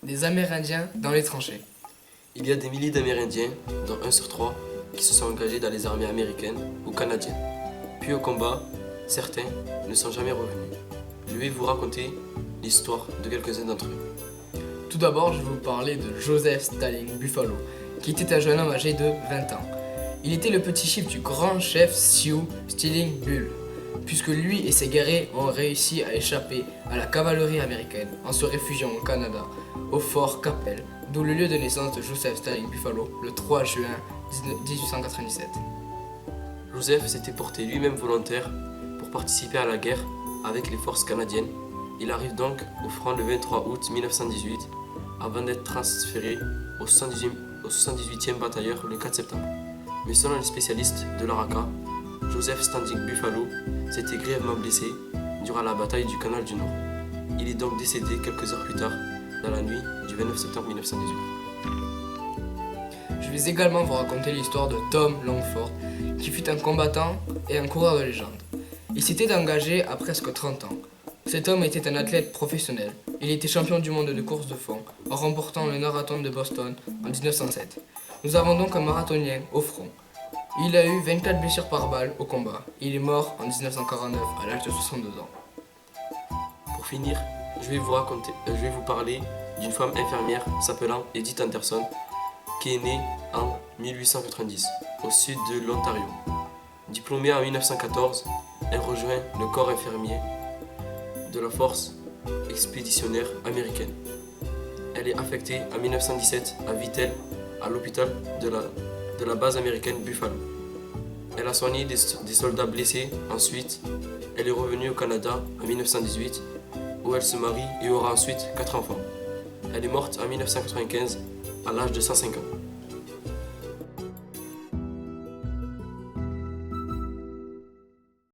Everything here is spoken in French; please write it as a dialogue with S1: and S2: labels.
S1: Des Amérindiens dans les tranchées.
S2: Il y a des milliers d'Amérindiens, dont 1 sur 3, qui se sont engagés dans les armées américaines ou canadiennes. Puis au combat, certains ne sont jamais revenus. Je vais vous raconter l'histoire de quelques-uns d'entre eux.
S1: Tout d'abord, je vais vous parler de Joseph Stalin Buffalo, qui était un jeune homme âgé de 20 ans. Il était le petit chief du grand chef Sioux Stilling Bull, puisque lui et ses guerriers ont réussi à échapper à la cavalerie américaine en se réfugiant au Canada, au fort Qu'Appelle, d'où le lieu de naissance de Joseph Stalin Buffalo, le 3 juin 1897.
S2: Joseph s'était porté lui-même volontaire pour participer à la guerre avec les forces canadiennes. Il arrive donc au front le 23 août 1918 avant d'être transféré au 78e batailleur le 4 septembre. Mais selon les spécialistes de l'ARACA, Joseph Standing Buffalo s'était grièvement blessé durant la bataille du Canal du Nord. Il est donc décédé quelques heures plus tard, dans la nuit du 29 septembre 1918.
S1: Je vais également vous raconter l'histoire de Tom Longford, qui fut un combattant et un coureur de légende. Il s'était engagé à presque 30 ans. Cet homme était un athlète professionnel. Il était champion du monde de course de fond, en remportant le marathon de Boston en 1907. Nous avons donc un marathonien au front. Il a eu 24 blessures par balle au combat. Il est mort en 1949 à l'âge de 62 ans.
S2: Pour finir, je vais vous parler d'une femme infirmière s'appelant Edith Anderson, qui est née en 1890 au sud de l'Ontario. Diplômée en 1914, elle rejoint le corps infirmier de la force expéditionnaire américaine. Elle est affectée en 1917 à Vittel, à l'hôpital de la base américaine Buffalo. Elle a soigné des soldats blessés. Ensuite, elle est revenue au Canada en 1918, où elle se marie et aura ensuite 4 enfants. Elle est morte en 1995 à l'âge de 105 ans.